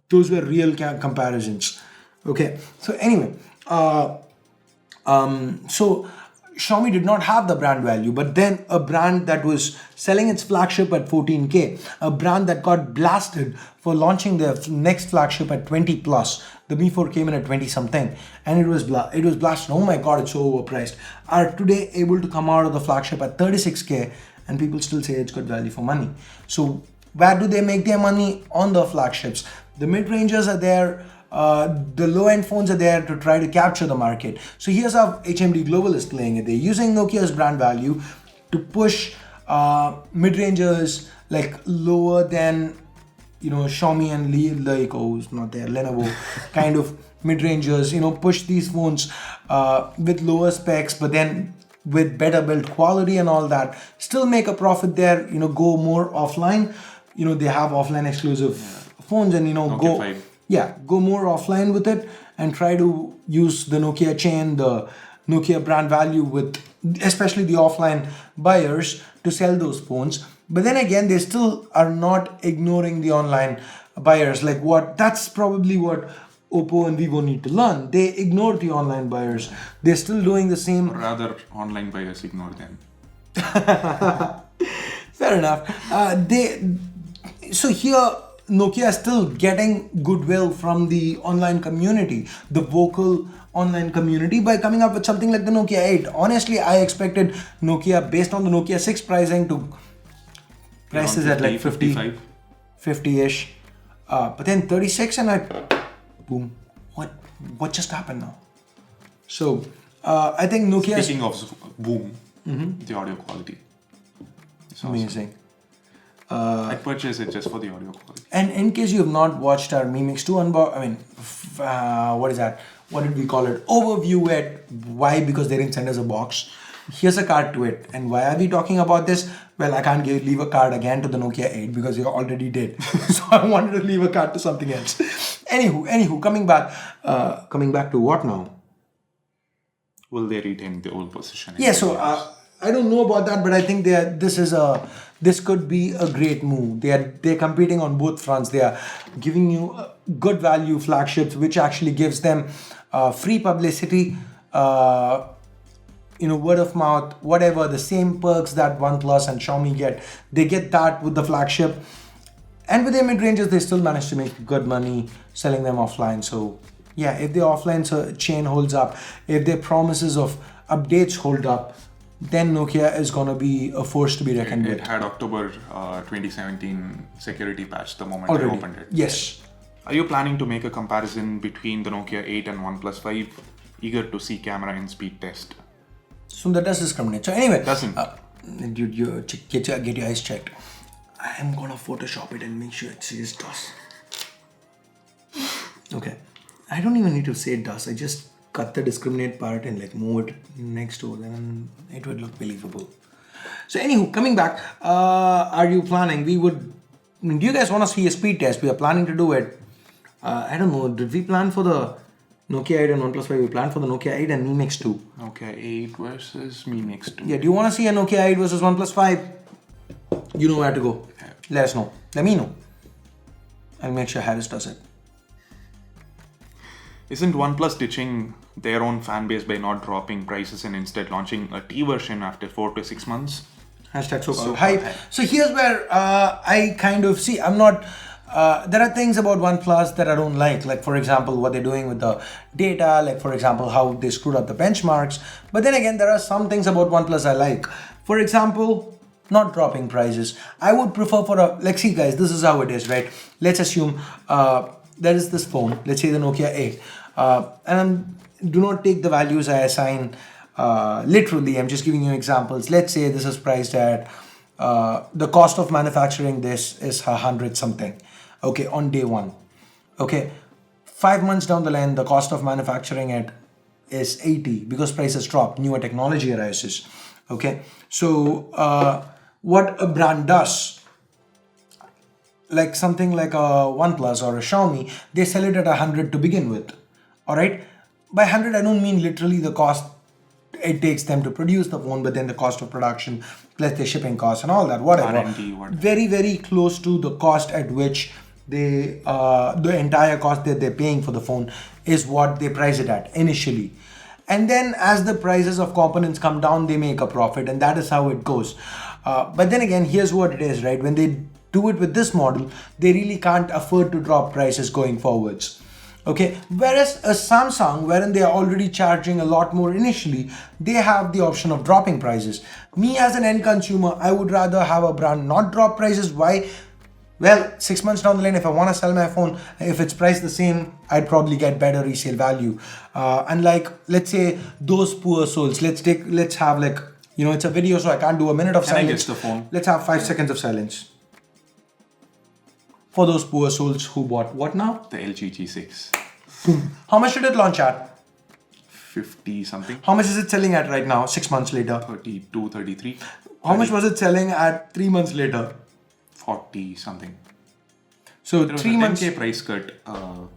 Those were real comparisons. Okay, so anyway, so Xiaomi did not have the brand value, but then a brand that was selling its flagship at 14K, a brand that got blasted for launching their next flagship at 20 plus. The Mi 4 came in at 20 something, and it was blasted. Oh my god, it's so overpriced. Are today able to come out of the flagship at 36K, and people still say it's good value for money. So where do they make their money? On the flagships. The mid-rangers are there. The low-end phones are there to try to capture the market. So here's how HMD Global is playing it. They're using Nokia's brand value to push mid-rangers like lower than, you know, Xiaomi and Lenovo kind of mid-rangers, you know, push these phones with lower specs, but then with better build quality and all that, still make a profit there, you know, go more offline. You know, they have offline exclusive phones and, you know, Nokia 5. go more offline with it and try to use the Nokia chain, the Nokia brand value with especially the offline buyers to sell those phones. But then again, they still are not ignoring the online buyers. That's probably what Oppo and Vivo need to learn. They ignore the online buyers. They're still doing the same. Rather, online buyers ignore them. Fair enough. So here, Nokia is still getting goodwill from the online community, the vocal online community, by coming up with something like the Nokia 8. Honestly, I expected Nokia, based on the Nokia 6 pricing, to prices at like 55. 50-ish. But then 36 and boom. What just happened now? So, I think Nokia is Speaking of boom, the audio quality. It's awesome. amazing. I purchased it just for the audio quality. And in case you have not watched our Mi Mix 2 what is that? What did we call it? Overview it. Why? Because they didn't send us a box. Here's a card to it. And why are we talking about this? Well, I can't leave a card again to the Nokia 8 because you already did. So I wanted to leave a card to something else. Anywho, coming back to what now? Will they retain the old position? Yeah, so I don't know about that, but I think this could be a great move. They're competing on both fronts. They are giving you good value flagships, which actually gives them free publicity, word of mouth, whatever, the same perks that OnePlus and Xiaomi get. They get that with the flagship. And with their mid-ranges, they still manage to make good money selling them offline. So yeah, if the offline chain holds up, if their promises of updates hold up, then Nokia is going to be a force to be reckoned with. It had October 2017 security patch the moment Already. I opened it. Yes. Are you planning to make a comparison between the Nokia 8 and OnePlus 5? Eager to see camera and speed test. Sundar does discriminate. So anyway, Doesn't. Dude, get your eyes checked. I am going to Photoshop it and make sure it says DOS. Okay. I don't even need to say DOS. I just cut the discriminate part and move it next to it, and it would look believable. So anywho, coming back, are you planning? Do you guys want to see a speed test? We are planning to do it. I don't know. Did we plan for the Nokia 8 and OnePlus 5? We planned for the Nokia 8 and Mi Mix 2. Nokia 8 versus Mi Mix 2. Yeah, do you want to see a Nokia 8 versus OnePlus 5? You know where to go. Let us know. Let me know. I'll make sure Harris does it. Isn't OnePlus ditching their own fan base by not dropping prices and instead launching a T version after 4 to 6 months? Hashtag so-called hype. So here's where I kind of see, I'm not, there are things about OnePlus that I don't like for example, what they're doing with the data, for example, how they screwed up the benchmarks. But then again, there are some things about OnePlus I like. For example, not dropping prices. I would prefer see guys, this is how it is, right? Let's assume there is this phone, let's say the Nokia 8. And do not take the values I assign literally. I'm just giving you examples. Let's say this is priced at, the cost of manufacturing this is 100 something. Okay, on day one. Okay, 5 months down the line, the cost of manufacturing it is 80 because prices drop, newer technology arises. Okay, so what a brand does, something like a OnePlus or a Xiaomi, they sell it at 100 to begin with. All right, by 100 I don't mean literally the cost it takes them to produce the phone, but then the cost of production plus the shipping costs and all that, whatever. R&D, whatever. Very, very close to the cost at which they the entire cost that they're paying for the phone is what they price it at initially. And then as the prices of components come down, they make a profit, and that is how it goes. But then again, here's what it is, right? When they do it with this model, they really can't afford to drop prices going forwards. Okay, whereas a Samsung, wherein they are already charging a lot more initially, they have the option of dropping prices. Me as an end consumer, I would rather have a brand not drop prices. Why? Well, 6 months down the line, if I want to sell my phone, if it's priced the same, I'd probably get better resale value. Unlike, let's say, those poor souls. Let's have it's a video, so I can't do a minute of silence. I guess the phone? Let's have 5 seconds of silence. For those poor souls who bought what now? The LG G6. How much did it launch at? 50 something. How much is it selling at right now, 6 months later? 32, 33. How much was it selling at 3 months later? 40 something. So there was 3 a months. 10K price cut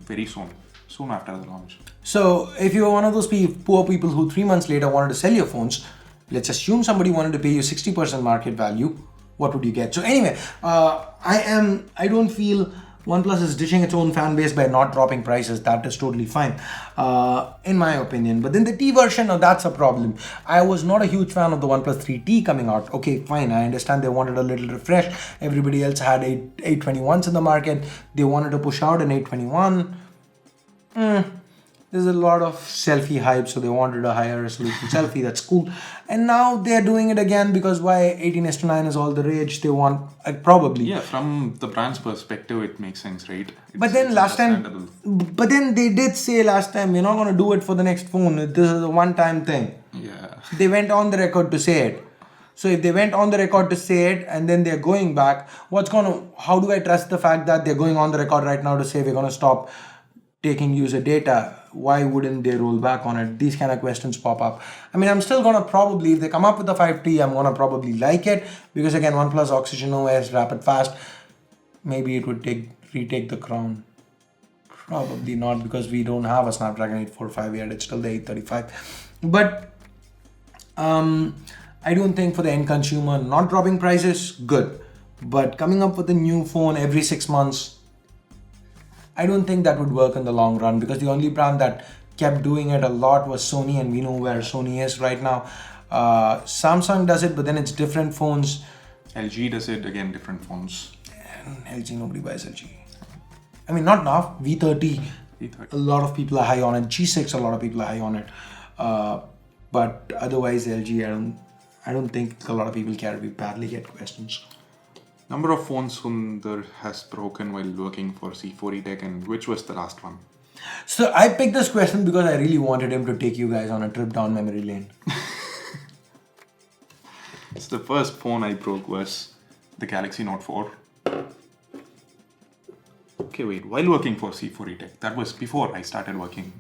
very soon after the launch. So if you were one of those poor people who 3 months later wanted to sell your phones, let's assume somebody wanted to pay you 60% market value, what would you get? So anyway, I don't feel OnePlus is ditching its own fan base by not dropping prices. That is totally fine, in my opinion. But then the T version, that's a problem. I was not a huge fan of the OnePlus 3T coming out. Okay, fine. I understand they wanted a little refresh. Everybody else had 821s in the market. They wanted to push out an 821. There's a lot of selfie hype, so they wanted a higher resolution selfie. That's cool. And now they're doing it again because why 18:9 is all the rage. They want probably. Yeah, from the brand's perspective, it makes sense, right? But then they did say last time, we're not going to do it for the next phone. This is a one-time thing. Yeah. They went on the record to say it. So if they went on the record to say it and then they're going back, how do I trust the fact that they're going on the record right now to say we're going to stop taking user data? Why wouldn't they roll back on it? These kind of questions pop up. I mean, I'm still going to probably, if they come up with the 5T, I'm going to probably like it because again, OnePlus Oxygen OS, rapid fast, maybe it would retake the crown. Probably not, because we don't have a Snapdragon 845 yet. It's still the 835. But I don't think for the end consumer, not dropping prices, good. But coming up with a new phone every 6 months, I don't think that would work in the long run, because the only brand that kept doing it a lot was Sony, and we know where Sony is right now. Samsung does it, but then it's different phones. LG does it, again, different phones. And LG, nobody buys LG. I mean, not now. V30, a lot of people are high on it. G6, a lot of people are high on it. But otherwise, LG, I don't think a lot of people care. We badly get questions. Number of phones Sundar has broken while working for C4E Tech, and which was the last one? So I picked this question because I really wanted him to take you guys on a trip down memory lane. So the first phone I broke was the Galaxy Note 4. Okay, wait, while working for C4E Tech, that was before I started working.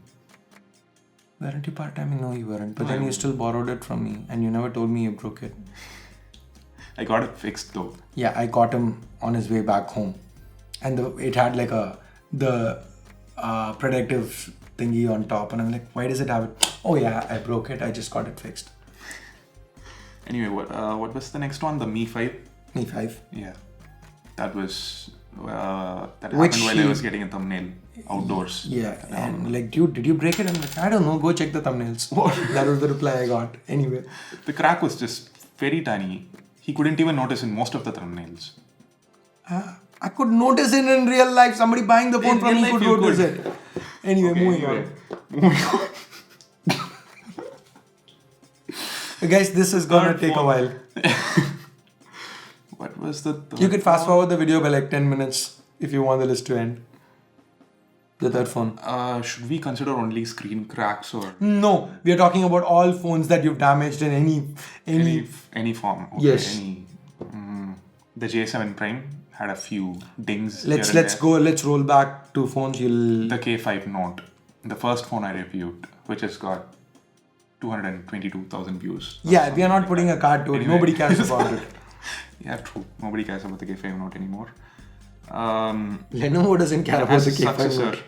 Weren't you part-time? No, you weren't. But No, then I you wasn't. still borrowed it from me, and you never told me you broke it. I got it fixed though. Yeah, I caught him on his way back home, and it had like the protective thingy on top, and I'm like, why does it have it? Oh yeah, I broke it. I just got it fixed. Anyway, what was the next one? The Mi 5? Mi 5. Yeah, that was that Which happened while he- I was getting a thumbnail outdoors. Yeah, and like, dude, did you break it? I'm like, I don't know. Go check the thumbnails. That was the reply I got. Anyway. The crack was just very tiny. He couldn't even notice in most of the thumbnails. I could notice it in real life. Somebody buying the phone In from real me life could you notice could. it. Anyway, moving on. Guys, this is gonna Third take a phone. while. What was the third You could fast phone? forward the video by like 10 minutes if you want the list to end. The third phone. Should we consider only screen cracks or No, we are talking about all phones that you've damaged in any form? Okay, Yes. The J7 Prime had a few dings. Let's here and there. go. Let's roll back to phones. The K5 Note, the first phone I reviewed, which has got 222,000 views. Yeah, we are not putting a card to it. Anyway. Nobody cares about it. Yeah, true. Nobody cares about the K5 Note anymore. Lenovo doesn't care about As the a K5 successor Note.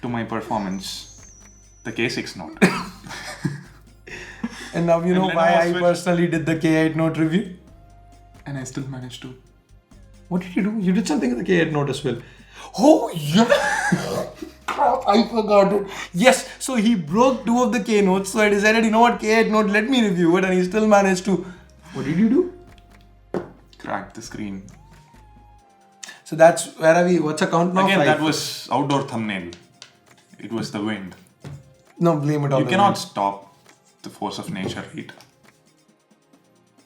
to my performance, the K6 Note. And now you know And why Lenovo I switched- personally did the K8 Note review. And I still managed to. What did you do? You did something with the K8 Note as well. Oh yeah! Crap, I forgot it. Yes, so he broke 2 of the K Notes. So I decided, you know what, K8 Note, let me review it, and he still managed to. What did you do? Crack the screen. So that's where are we? What's a count now? Again, 5. that was outdoor thumbnail. It was the wind. No, blame it on You the cannot wind. stop the force of nature, right?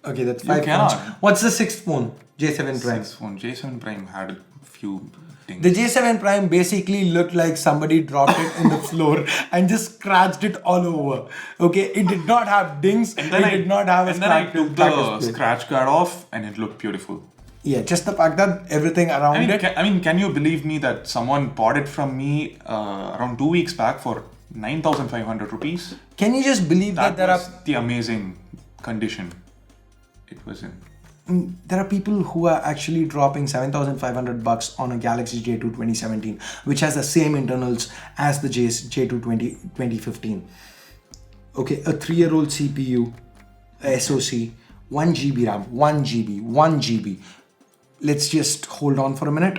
Okay, that's You 5 cannot. phones. What's the 6th phone? J7 Prime. Sixth phone, J7 Prime had a few things. The J7 Prime basically looked like somebody dropped it in the floor and just scratched it all over. Okay, it did not have dings. It did not have a and then I scratch. took the scratch guard off, and it looked beautiful. Yeah, just the fact that everything around it. Can you believe me that someone bought it from me around 2 weeks back for 9,500 rupees? Can you just believe that, That there was the amazing condition it was in. are people who are actually dropping $7,500 on a Galaxy J2 2017, which has the same internals as the J2 2015. Okay, a 3-year-old CPU, SoC, 1 GB RAM, 1 GB. Let's just hold on for a minute.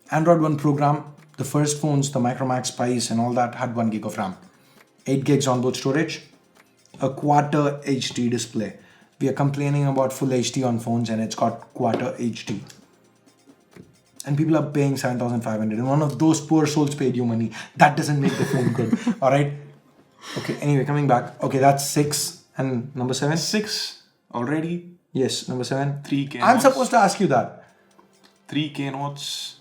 Android One program, the first phones, the Micromax Spice and all that had 1 gig of RAM, 8 gigs onboard storage, a quarter HD display. We are complaining about full HD on phones and it's got quarter HD. And people are paying 7,500 and one of those poor souls paid you money. That doesn't make the phone good. Alright? Okay, anyway, coming back. Okay, that's 6 and number 7? 6 already. Yes, number 7. 3K I'm notes. supposed to ask you that. 3K notes.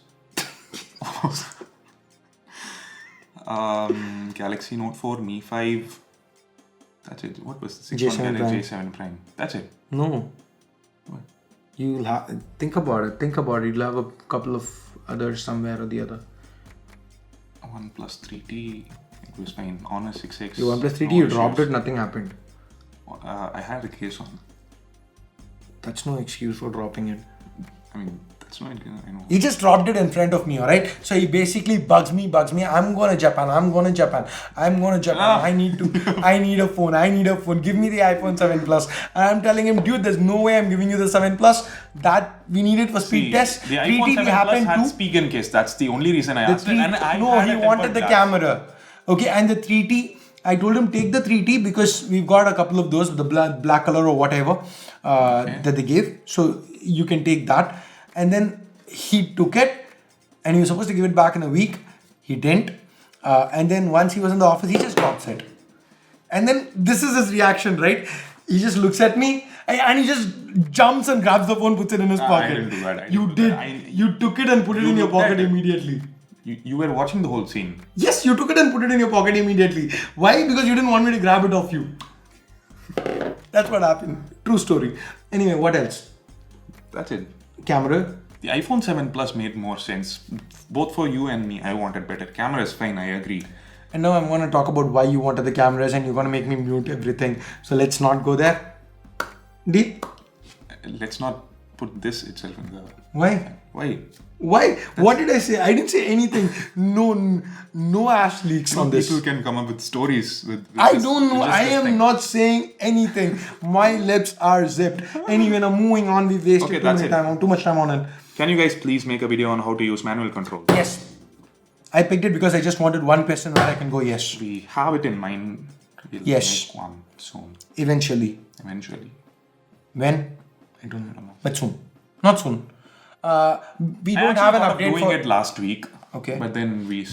Galaxy Note 4, Mi 5. That's it. What was the sixth J7 one? Prime. J7 Prime. That's it. No. What? You'll have think about it. You'll have a couple of others somewhere or the other. OnePlus 3T. It was fine. Honor 6X. Your OnePlus 3T, no you dropped issues. it, nothing happened. I had a case on. That's no excuse for dropping it. I mean, That's not, I know. He just dropped it in front of me, alright? So he basically bugs me. I'm going to Japan. I need a phone. Give me the iPhone 7 Plus. And I'm telling him, dude, there's no way I'm giving you the 7 Plus. That we need it for speed test. The iPhone 7 Plus had speak in case. That's the only reason I asked it. And he wanted the camera. Okay, and the 3T, I told him take the 3T because we've got a couple of those with the black color or whatever that they gave. So you can take that. And then he took it and he was supposed to give it back in a week. He didn't. And then once he was in the office, he just drops it. And then this is his reaction, right? He just looks at me and he just jumps and grabs the phone, puts it in his pocket. I didn't do that. You did. You took it and put it in your pocket immediately. You were watching the whole scene. Yes, you took it and put it in your pocket immediately. Why? Because you didn't want me to grab it off you. That's what happened. True story. Anyway, what else? That's it. Camera. The iPhone 7 Plus made more sense. Both for you and me, I wanted better. Camera is fine, I agree. And now I'm going to talk about why you wanted the cameras and you're going to make me mute everything. So let's not go there. Deal? Let's not put this itself in the... Why? Why? What did I say? I didn't say anything. No ash leaks on this. People can come up with stories with I don't know. I am not saying anything. My lips are zipped. Anyway, now moving on. We wasted too much time on it. Can you guys please make a video on how to use manual control? Yes. I picked it because I just wanted one question where I can go yes. We have it in mind. We'll yes. make one soon. Eventually. When? I don't know. But soon. Not soon. We don't have an update for... doing it last week. Okay. But then we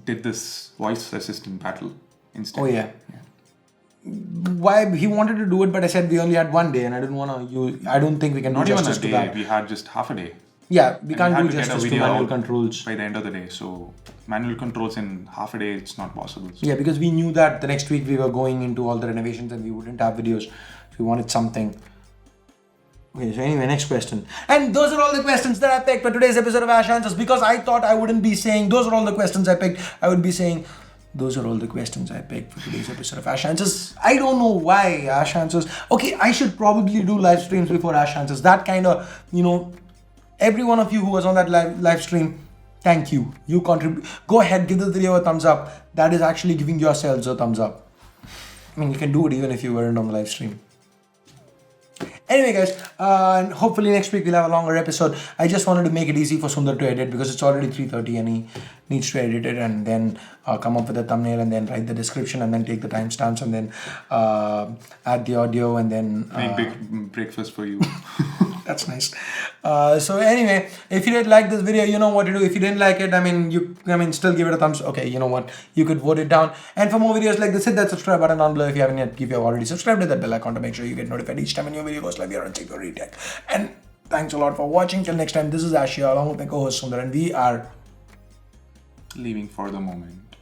did this voice assistant battle instead. Oh yeah. Why he wanted to do it, but I said we only had one day and I didn't want to use... I don't think we can do justice to that. We had just half a day. Yeah, we can't do justice to manual controls. By the end of the day. So manual controls in half a day, it's not possible. So. Yeah, because we knew that the next week we were going into all the renovations and we wouldn't have videos. So we wanted something. Okay, so anyway, next question. And those are all the questions that I picked for today's episode of Ash Answers, because I thought I wouldn't be saying those are all the questions I picked. I would be saying those are all the questions I picked for today's episode of Ash Answers. I don't know why Ash Answers. Okay, I should probably do live streams before Ash Answers. That kind of, every one of you who was on that live stream, thank you. You contribute. Go ahead, give the video a thumbs up. That is actually giving yourselves a thumbs up. I mean, you can do it even if you weren't on the live stream. Anyway guys, hopefully next week we'll have a longer episode. I just wanted to make it easy for Sundar to edit because it's already 3:30 and he needs to edit it and then come up with a thumbnail and then write the description and then take the timestamps and then add the audio and then... make big breakfast for you. That's nice. So anyway, if you did like this video, you know what to do. If you didn't like it, still give it a thumbs. Okay, you know what? You could vote it down. And for more videos like this, hit that subscribe button down below if you haven't yet. If you have already subscribed, hit that bell icon to make sure you get notified each time a new video goes live here on Secure Tech. And thanks a lot for watching. Till next time, this is Ashia along with my co-host Sundar, and we are leaving for the moment.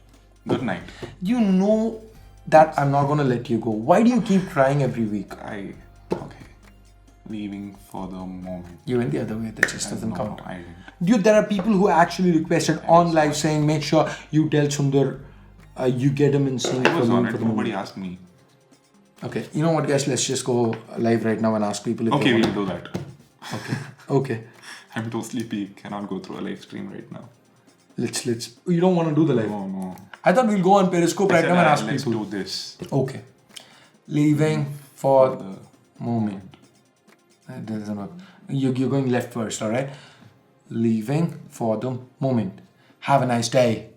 Good night. You know that I'm not going to let you go. Why do you keep trying every week? Okay. Leaving for the moment. You went the other way, that just doesn't count. I didn't. Dude, there are people who actually requested on live saying, make sure you tell Sundar you get him in sync. I was on it, nobody asked me. Okay, you know what guys, let's just go live right now and ask people if okay, we'll do that. Okay. I'm too sleepy, cannot go through a live stream right now. Let's you don't want to do the live? No. I thought we'll go on Periscope right now and ask let's people. Let's do this. Okay. Leaving for the moment. That doesn't work. You're going left first, alright? Leaving for the moment. Have a nice day.